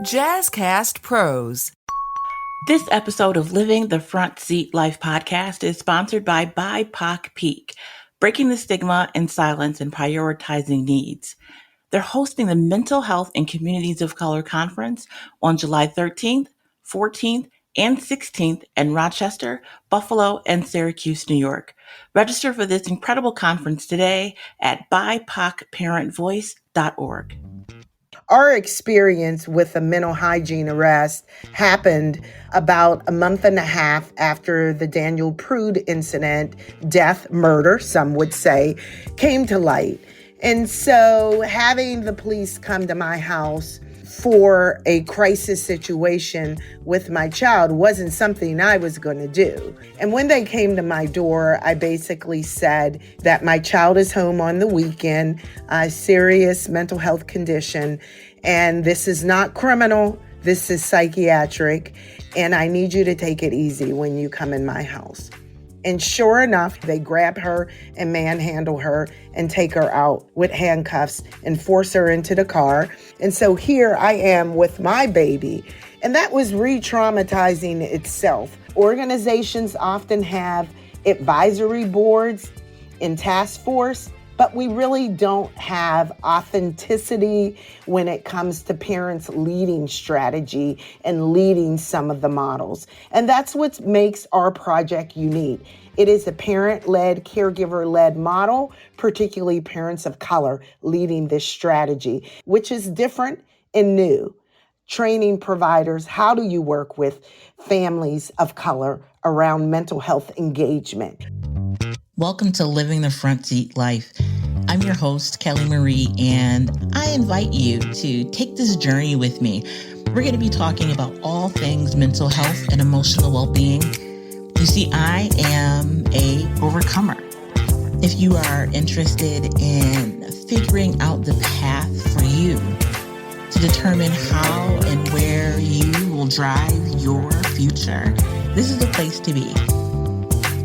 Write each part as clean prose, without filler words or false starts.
Jazzcast Pros. This episode of Living the Front Seat Life podcast is sponsored by BIPOC PEEEEEK, breaking the stigma and silence and prioritizing needs. They're hosting the Mental Health and Communities of Color Conference on July 13th, 14th, and 16th in Rochester, Buffalo, and Syracuse, New York. Register for this incredible conference today at BIPOCparentvoice.org. Our experience with a mental hygiene arrest happened about a month and a half after the Daniel Prude incident, death, murder, some would say, came to light. And so having the police come to my house for a crisis situation with my child wasn't something I was going to do. And when they came to my door, I basically said that my child is home on the weekend, a serious mental health condition, and this is not criminal, this is psychiatric, and I need you to take it easy when you come in my house. And sure enough, they grab her and manhandle her and take her out with handcuffs and force her into the car. And so here I am with my baby. And that was re-traumatizing itself. Organizations often have advisory boards and task force, but we really don't have authenticity when it comes to parents leading strategy and leading some of the models. And that's what makes our project unique. It is a parent-led, caregiver-led model, particularly parents of color leading this strategy, which is different and new. Training providers, how do you work with families of color around mental health engagement? Welcome to Living the Front Seat Life. I'm your host, Kelly Marie, and I invite you to take this journey with me. We're going to be talking about all things mental health and emotional well-being. You see, I am a overcomer. If you are interested in figuring out the path for you to determine how and where you will drive your future, this is the place to be.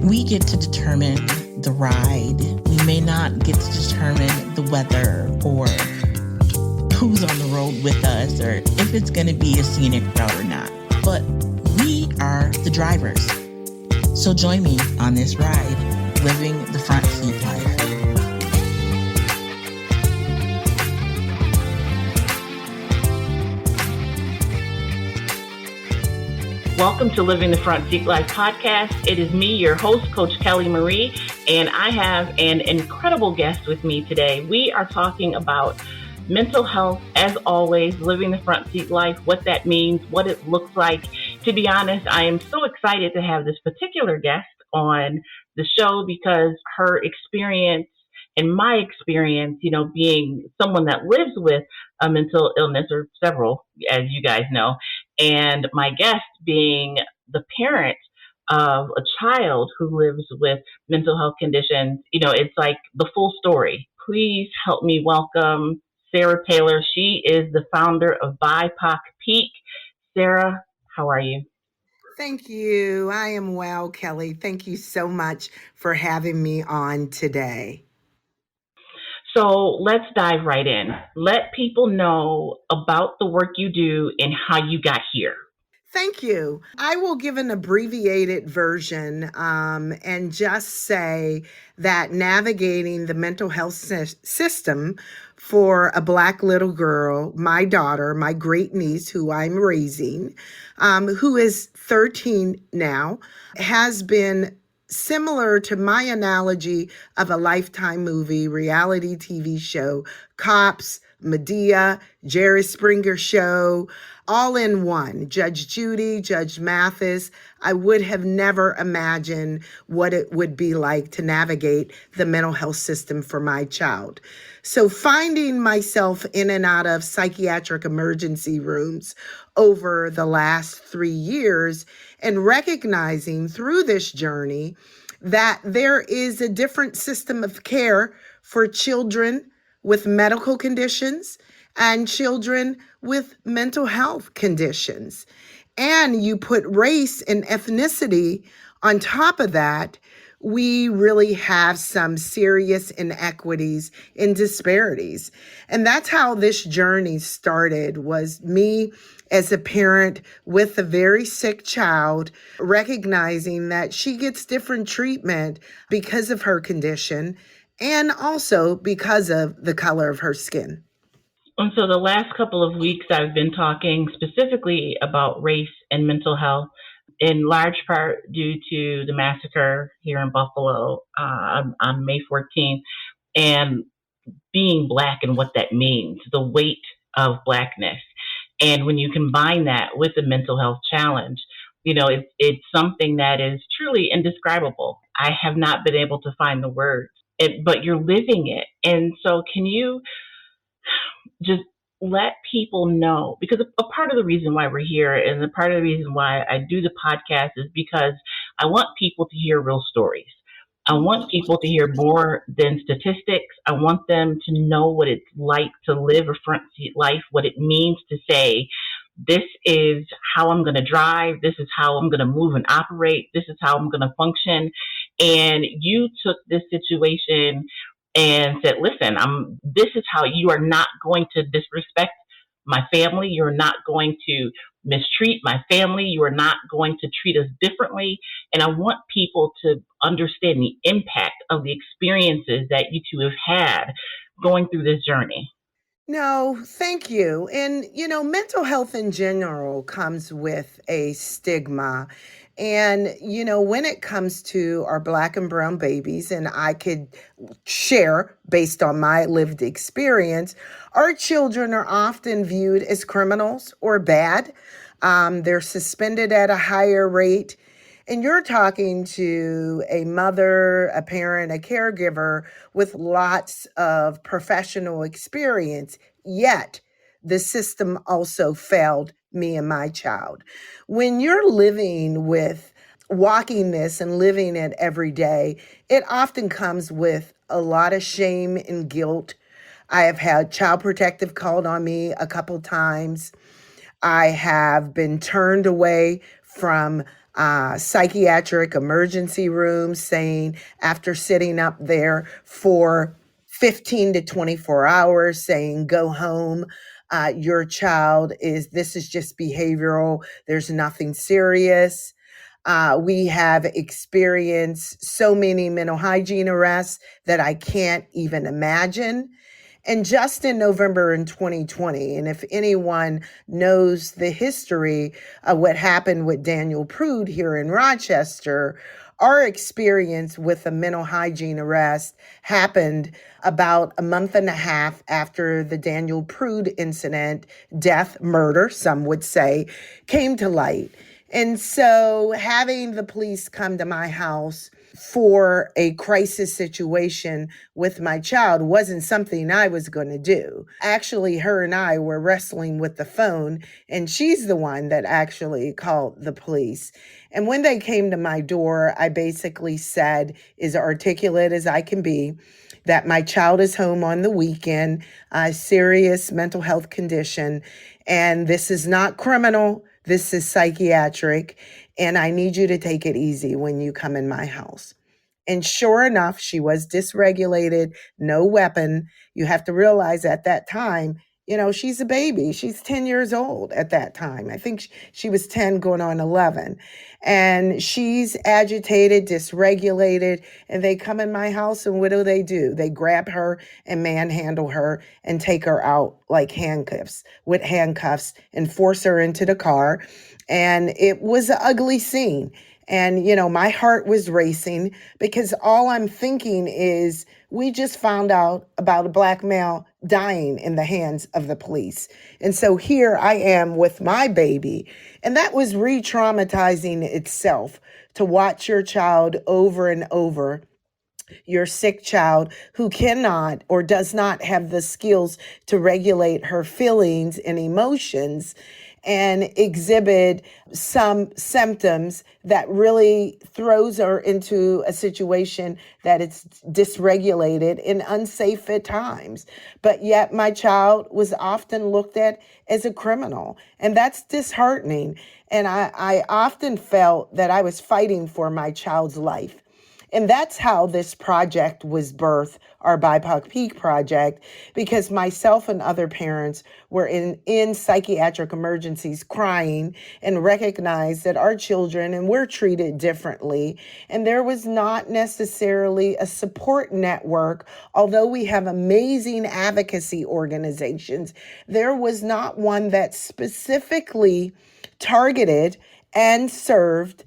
We get to determine the ride. We may not get to determine the weather or who's on the road with us or if it's going to be a scenic route or not. But we are the drivers. So join me on this ride, living the front seat life. Welcome to Living the Front Seat Life podcast. It is me, your host, Coach Kelly Marie, and I have an incredible guest with me today. We are talking about mental health, as always, living the front seat life, what that means, what it looks like. To be honest, I am so excited to have this particular guest on the show because her experience and my experience, being someone that lives with a mental illness or several, as you guys know, and my guest being the parent of a child who lives with mental health conditions, it's like the full story. Please help me welcome Sara Taylor. She is the founder of BIPOC PEEEEEK. Sara, how are you? Thank you. I am well, Kelly. Thank you so much for having me on today. So let's dive right in. Let people know about the work you do and how you got here. Thank you. I will give an abbreviated version and just say that navigating the mental health system for a Black little girl, my daughter, my great niece, who I'm raising, who is 13 now, has been similar to my analogy of a Lifetime movie, reality TV show, Cops, Medea, Jerry Springer Show, all in one. Judge Judy, Judge Mathis. I would have never imagined what it would be like to navigate the mental health system for my child. So finding myself in and out of psychiatric emergency rooms over the last 3 years and recognizing through this journey that there is a different system of care for children with medical conditions and children with mental health conditions. And you put race and ethnicity on top of that, we really have some serious inequities and disparities. And that's how this journey started, was me as a parent with a very sick child, recognizing that she gets different treatment because of her condition and also because of the color of her skin. And so the last couple of weeks, I've been talking specifically about race and mental health, in large part due to the massacre here in Buffalo on May 14th, and being Black and what that means, the weight of Blackness. And when you combine that with the mental health challenge, it's something that is truly indescribable. I have not been able to find the words, but you're living it. And so, can you just let people know, because a part of the reason why we're here and a part of the reason why I do the podcast is because I want people to hear real stories. I want people to hear more than statistics. I want them to know what it's like to live a front seat life, what it means to say, this is how I'm going to drive. This is how I'm going to move and operate. This is how I'm going to function. And you took this situation and said, listen, this is how you are not going to disrespect my family. You're not going to mistreat my family. You are not going to treat us differently. And I want people to understand the impact of the experiences that you two have had going through this journey. No, thank you. And, mental health in general comes with a stigma. And, when it comes to our Black and brown babies, and I could share based on my lived experience, our children are often viewed as criminals or bad. They're suspended at a higher rate. And you're talking to a mother, a parent, a caregiver with lots of professional experience, yet the system also failed me and my child. When you're living with walking this and living it every day, it often comes with a lot of shame and guilt. I have had Child Protective called on me a couple times. I have been turned away from psychiatric emergency rooms, saying, after sitting up there for 15 to 24 hours, saying, go home. Your child this is just behavioral. There's nothing serious. We have experienced so many mental hygiene arrests that I can't even imagine. And just in November in 2020, and if anyone knows the history of what happened with Daniel Prude here in Rochester, our experience with a mental hygiene arrest happened about a month and a half after the Daniel Prude incident, death, murder, some would say, came to light. And so having the police come to my house for a crisis situation with my child wasn't something I was going to do. Actually, her and I were wrestling with the phone, and she's the one that actually called the police. And when they came to my door, I basically said, as articulate as I can be, that my child is home on the weekend, a serious mental health condition, and this is not criminal. This is psychiatric, and I need you to take it easy when you come in my house. And sure enough, she was dysregulated, no weapon. You have to realize at that time, she's a baby. She's 10 years old at that time. I think she was 10 going on 11. And she's agitated, dysregulated, and they come in my house, and what do? They grab her and manhandle her and take her out like with handcuffs, and force her into the car. And it was an ugly scene. And, my heart was racing because all I'm thinking is, we just found out about a Black male dying in the hands of the police. And so here I am with my baby. And that was re-traumatizing itself, to watch your child over and over, your sick child who cannot or does not have the skills to regulate her feelings and emotions, and exhibit some symptoms that really throws her into a situation that it's dysregulated and unsafe at times. But yet my child was often looked at as a criminal, and that's disheartening. And I often felt that I was fighting for my child's life. And that's how this project was birthed, our BIPOC Peak project, because myself and other parents were in psychiatric emergencies crying and recognized that our children and we're treated differently. And there was not necessarily a support network, although we have amazing advocacy organizations, there was not one that specifically targeted and served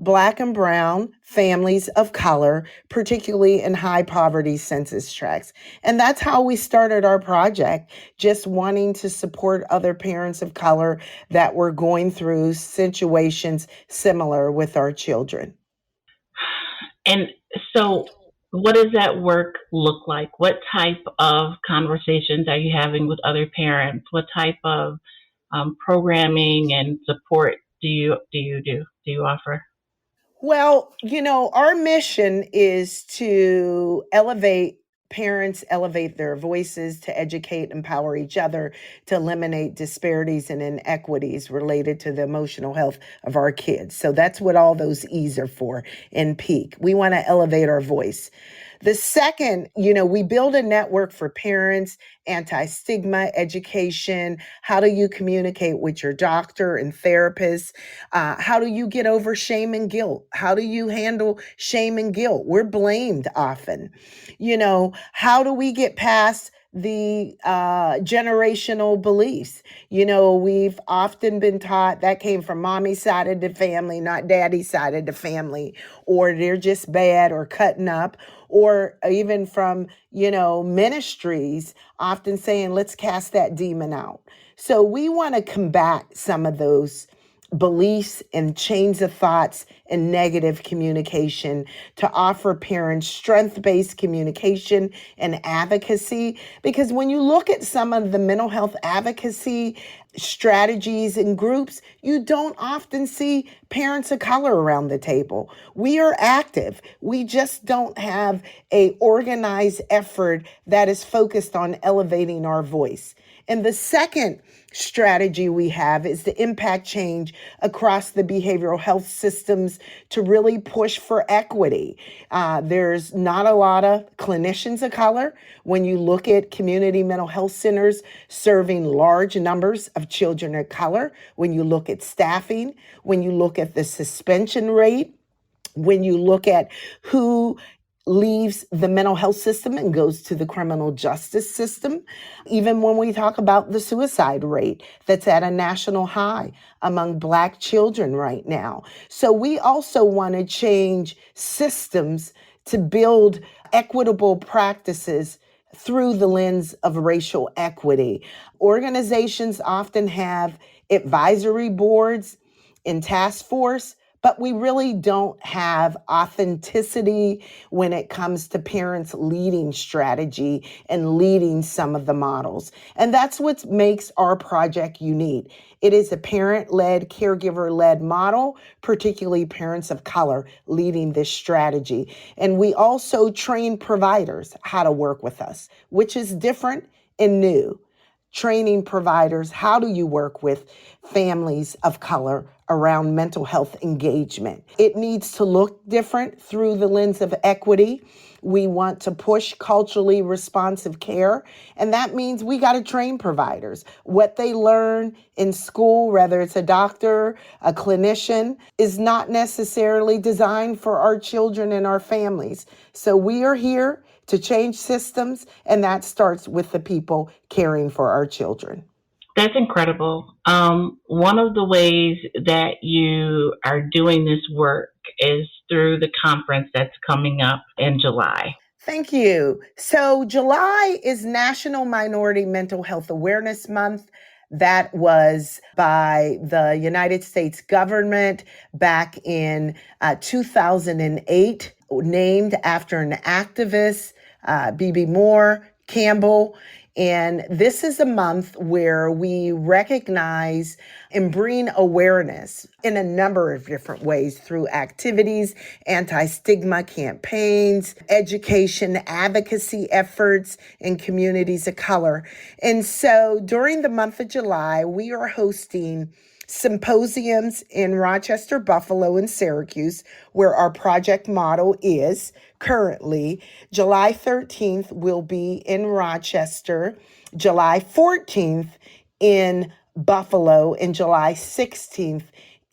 Black and brown families of color, particularly in high poverty census tracts. And that's how we started our project, just wanting to support other parents of color that were going through situations similar with our children. And so, what does that work look like? What type of conversations are you having with other parents? What type of programming and support do you offer? Well, our mission is to elevate their voices, to educate, empower each other, to eliminate disparities and inequities related to the emotional health of our kids. So that's what all those E's are for in Peak. We want to elevate our voice. The second, we build a network for parents, anti-stigma education. How do you communicate with your doctor and therapist? How do you get over shame and guilt? How do you handle shame and guilt? We're blamed often. How do we get past the generational beliefs? We've often been taught that came from mommy's side of the family, not daddy's side of the family, or they're just bad or cutting up, or even from, ministries often saying, let's cast that demon out. So we want to combat some of those beliefs and chains of thoughts and negative communication to offer parents strength-based communication and advocacy. Because when you look at some of the mental health advocacy strategies and groups, you don't often see parents of color around the table. We are active. We just don't have an organized effort that is focused on elevating our voice. And the second strategy we have is to impact change across the behavioral health systems to really push for equity. There's not a lot of clinicians of color when you look at community mental health centers serving large numbers of children of color, when you look at staffing, when you look at the suspension rate, when you look at who leaves the mental health system and goes to the criminal justice system. Even when we talk about the suicide rate that's at a national high among Black children right now. So we also want to change systems to build equitable practices through the lens of racial equity. Organizations often have advisory boards and task force, but we really don't have authenticity when it comes to parents leading strategy and leading some of the models. And that's what makes our project unique. It is a parent-led, caregiver-led model, particularly parents of color leading this strategy. And we also train providers how to work with us, which is different and new. Training providers, how do you work with families of color around mental health engagement? It needs to look different through the lens of equity. We want to push culturally responsive care, and that means we got to train providers. What they learn in school, whether it's a doctor, a clinician, is not necessarily designed for our children and our families. So we are here to change systems, and that starts with the people caring for our children. That's incredible. One of the ways that you are doing this work is through the conference that's coming up in July. Thank you. So July is National Minority Mental Health Awareness Month. That was by the United States government back in 2008, named after an activist, B.B. Moore Campbell. And this is a month where we recognize and bring awareness in a number of different ways through activities, anti-stigma campaigns, education, advocacy efforts in communities of color. And so during the month of July, we are hosting Symposiums in Rochester, Buffalo, and Syracuse, where our project model is currently. July 13th will be in Rochester, July 14th in Buffalo, and July 16th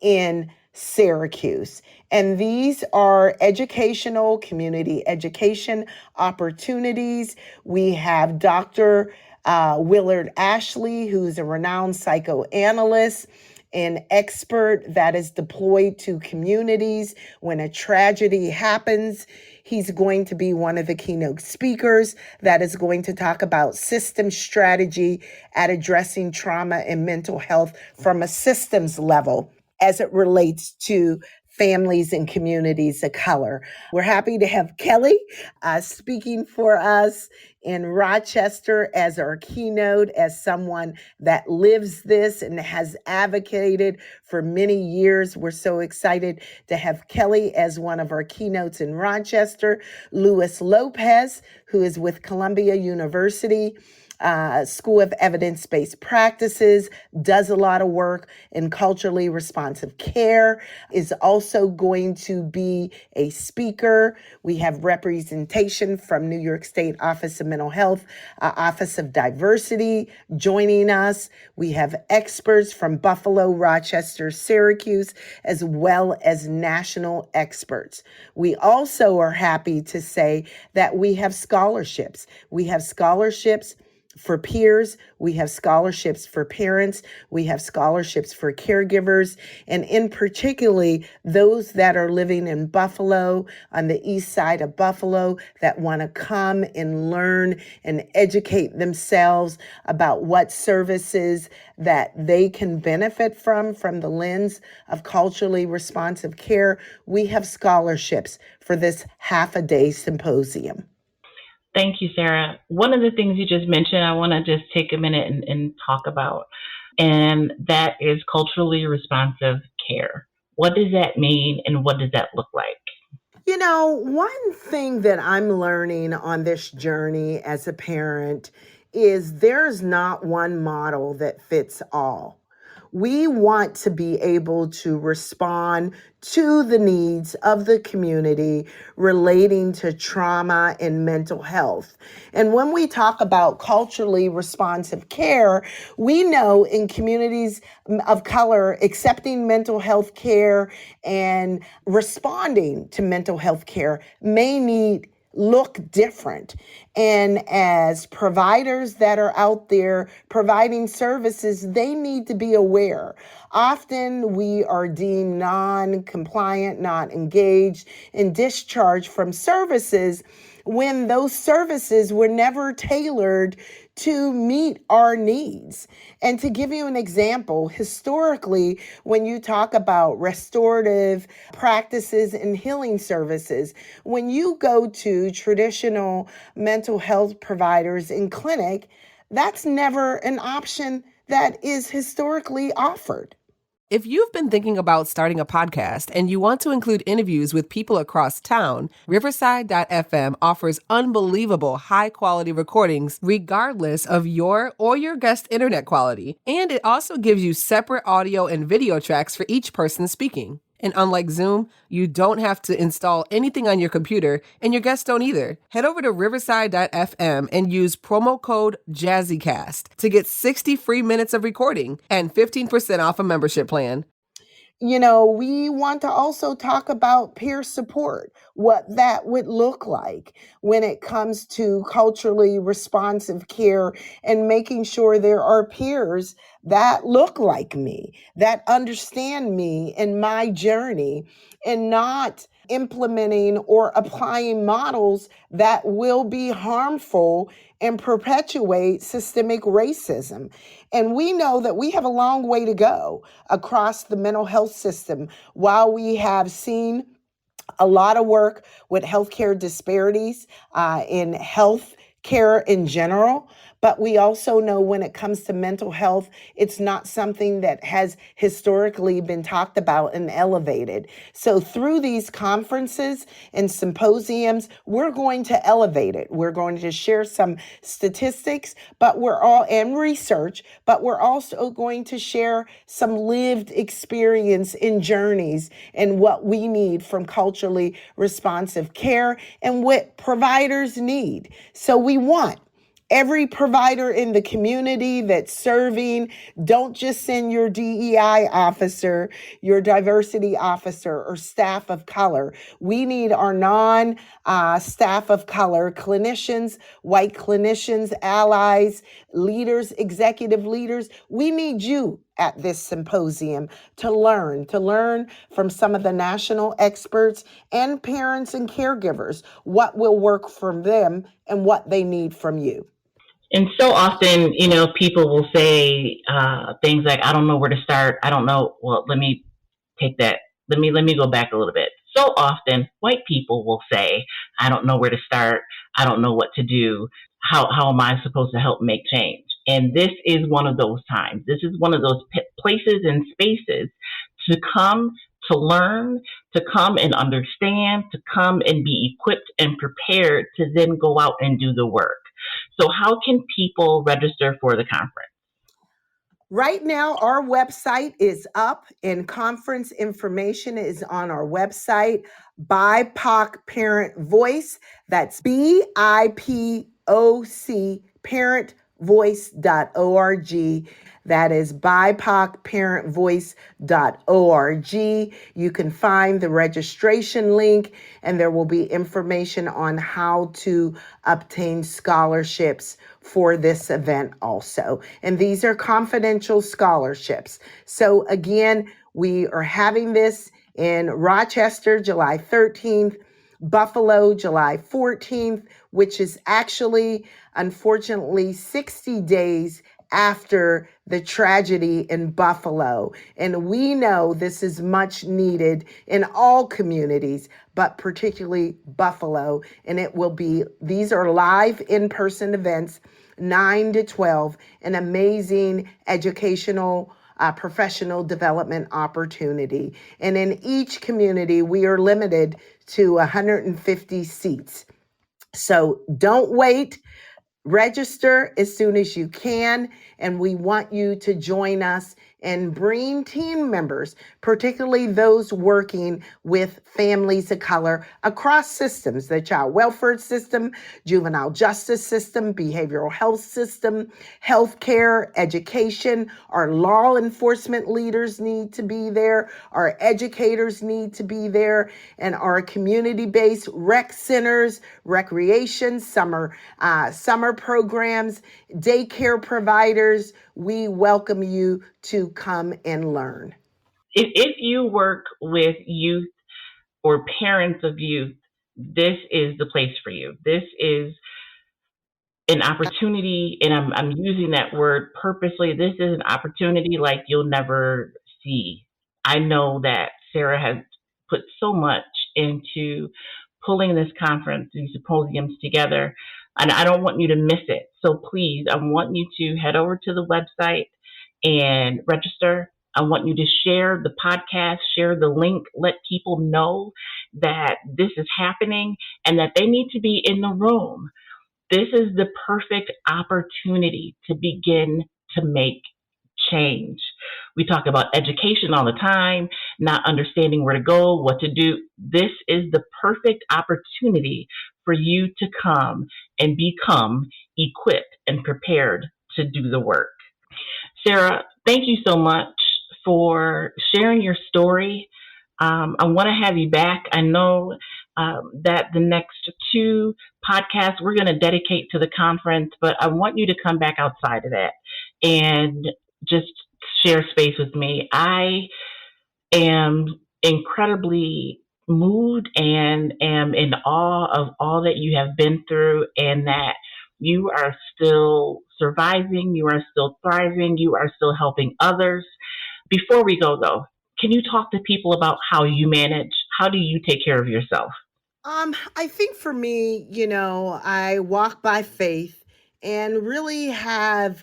in Syracuse. And these are educational, community education opportunities. We have Dr. Willard Ashley, who's a renowned psychoanalyst, an expert that is deployed to communities when a tragedy happens. He's going to be one of the keynote speakers that is going to talk about system strategy at addressing trauma and mental health from a systems level as it relates to families and communities of color. We're happy to have Kelly speaking for us in Rochester as our keynote, as someone that lives this and has advocated for many years. We're so excited to have Kelly as one of our keynotes in Rochester. Luis Lopez, who is with Columbia University School of Evidence-Based Practices, does a lot of work in culturally responsive care, is also going to be a speaker. We have representation from New York State Office of Mental Health, Office of Diversity joining us. We have experts from Buffalo, Rochester, Syracuse, as well as national experts. We also are happy to say that we have scholarships. We have scholarships for peers, we have scholarships for parents, we have scholarships for caregivers, and in particularly those that are living in Buffalo, on the east side of Buffalo, that want to come and learn and educate themselves about what services that they can benefit from the lens of culturally responsive care. We have scholarships for this half-a-day symposium. Thank you, Sarah. One of the things you just mentioned, I want to just take a minute and talk about, and that is culturally responsive care. What does that mean, and what does that look like? You know, one thing that I'm learning on this journey as a parent is there's not one model that fits all. We want to be able to respond to the needs of the community relating to trauma and mental health. And when we talk about culturally responsive care, we know in communities of color, accepting mental health care and responding to mental health care may need look different. And as providers that are out there providing services, they need to be aware. Often we are deemed non-compliant, not engaged, and discharged from services when those services were never tailored to meet our needs. And to give you an example, historically, when you talk about restorative practices and healing services, when you go to traditional mental health providers in clinic, that's never an option that is historically offered. If you've been thinking about starting a podcast and you want to include interviews with people across town, Riverside.fm offers unbelievable high-quality recordings regardless of your or your guest internet quality. And it also gives you separate audio and video tracks for each person speaking. And unlike Zoom, you don't have to install anything on your computer, and your guests don't either. Head over to Riverside.fm and use promo code JazzyCast to get 60 free minutes of recording and 15% off a membership plan. You know, we want to also talk about peer support, what that would look like when it comes to culturally responsive care and making sure there are peers that look like me, that understand me and my journey, and not implementing or applying models that will be harmful and perpetuate systemic racism. And we know that we have a long way to go across the mental health system. While we have seen a lot of work with healthcare disparities in health care in general, But we also know when it comes to mental health, it's not something that has historically been talked about and elevated. So through these conferences and symposiums, we're going to elevate it. We're going to share some statistics, but we're all and research, but we're also going to share some lived experience in journeys and what we need from culturally responsive care and what providers need. So we want every provider in the community that's serving. Don't just send your DEI officer, your diversity officer, or staff of color. We need our non staff of color, clinicians, white clinicians, allies, leaders, executive leaders. We need you at this symposium to learn from some of the national experts and parents and caregivers what will work for them and what they need from you. And so often, people will say things like, "I don't know where to start. I don't know." Well, let me take that. Let me go back a little bit. So often, white people will say, "I don't know where to start. I don't know what to do. How am I supposed to help make change?" And this is one of those times. This is one of those places and spaces to come to learn, to come and understand, to come and be equipped and prepared to then go out and do the work. So how can people register for the conference? Right now, our website is up and conference information is on our website, BIPOC Parent Voice. That's BIPOC parentvoice.org. That is BIPOCparentvoice.org. You can find the registration link, and there will be information on how to obtain scholarships for this event also. And these are confidential scholarships. So again, we are having this in Rochester, July 13th, Buffalo, July 14th, which is actually, unfortunately, 60 days after the tragedy in Buffalo. And we know this is much needed in all communities, but particularly Buffalo. And these are live in-person events, 9 to 12, an amazing educational professional development opportunity. And in each community, we are limited to 150 seats. So don't wait. Register as soon as you can, and we want you to join us and bring team members, particularly those working with families of color across systems, the child welfare system, juvenile justice system, behavioral health system, healthcare, education. Our law enforcement leaders need to be there. Our educators need to be there, and our community-based rec centers, recreation, summer programs, daycare providers. We welcome you to come and learn. If you work with youth or parents of youth, this is the place for you. This is an opportunity, and I'm using that word purposely. This is an opportunity like you'll never see. I know that Sara has put so much into pulling this conference, these symposiums together, and I don't want you to miss it. So please, I want you to head over to the website and register. I want you to share the podcast, share the link, let people know that this is happening and that they need to be in the room. This is the perfect opportunity to begin to make change. We talk about education all the time, not understanding where to go, what to do. This is the perfect opportunity for you to come and become equipped and prepared to do the work. Sara, thank you so much for sharing your story. I want to have you back. I know that the next two podcasts we're going to dedicate to the conference, but I want you to come back outside of that and just share space with me. I am incredibly moved and am in awe of all that you have been through, and that you are still surviving, you are still thriving, you are still helping others. Before we go, though, can you talk to people about how you manage? How do you take care of yourself? I think for me, I walk by faith and really have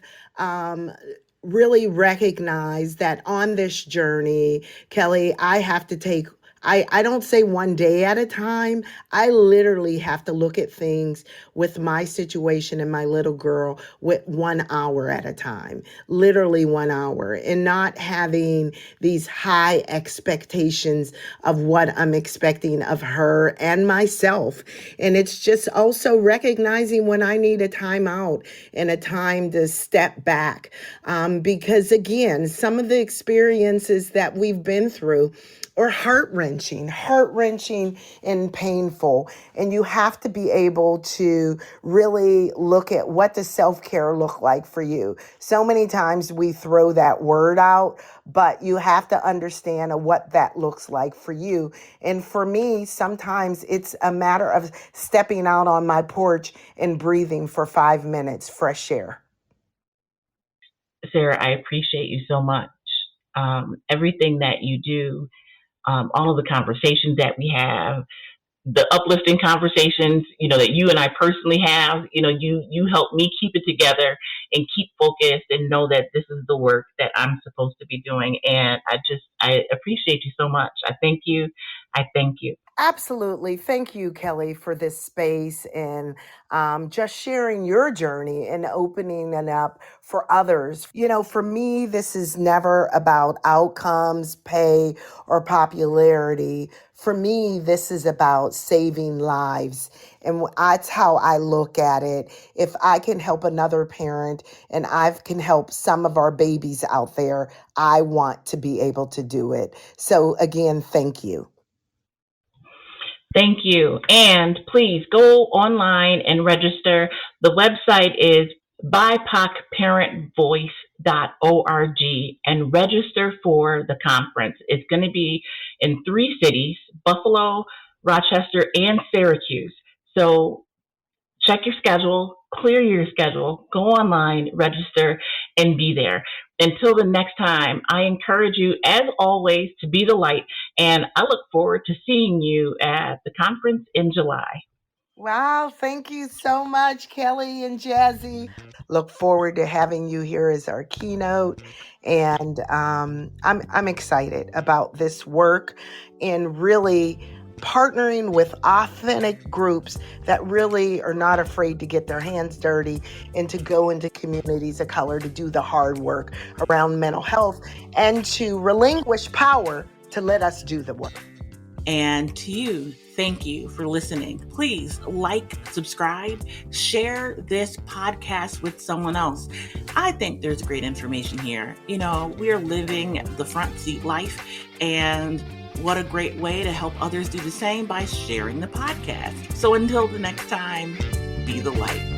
really recognized that on this journey, Kelly, I have to take I don't say one day at a time. I literally have to look at things with my situation and my little girl with 1 hour at a time, literally 1 hour, and not having these high expectations of what I'm expecting of her and myself. And it's just also recognizing when I need a time out and a time to step back. Because again, some of the experiences that we've been through or heart-wrenching and painful. And you have to be able to really look at what does self-care look like for you. So many times we throw that word out, but you have to understand what that looks like for you. And for me, sometimes it's a matter of stepping out on my porch and breathing for 5 minutes, fresh air. Sara, I appreciate you so much. Everything that you do, all of the conversations that we have, the uplifting conversations, that you and I personally have, you help me keep it together and keep focused and know that this is the work that I'm supposed to be doing. And I appreciate you so much. I thank you. I thank you. Absolutely. Thank you, Kelly, for this space and just sharing your journey and opening it up for others. For me, this is never about outcomes, pay, or popularity. For me, this is about saving lives. And that's how I look at it. If I can help another parent and I can help some of our babies out there, I want to be able to do it. So again, thank you. Thank you. And please go online and register. The website is BIPOCParentVoice.org and register for the conference. It's going to be in 3 cities, Buffalo, Rochester, and Syracuse. So check your schedule, clear your schedule, go online, register, and be there. Until the next time, I encourage you, as always, to be the light, and I look forward to seeing you at the conference in July. Wow, thank you so much, Kelly and Jazzy. Look forward to having you here as our keynote. And I'm excited about this work and really partnering with authentic groups that really are not afraid to get their hands dirty and to go into communities of color to do the hard work around mental health and to relinquish power to let us do the work. And to you, thank you for listening. Please like, subscribe, share this podcast with someone else. I think there's great information here. We're living the front seat life, and what a great way to help others do the same by sharing the podcast. So until the next time, be the light.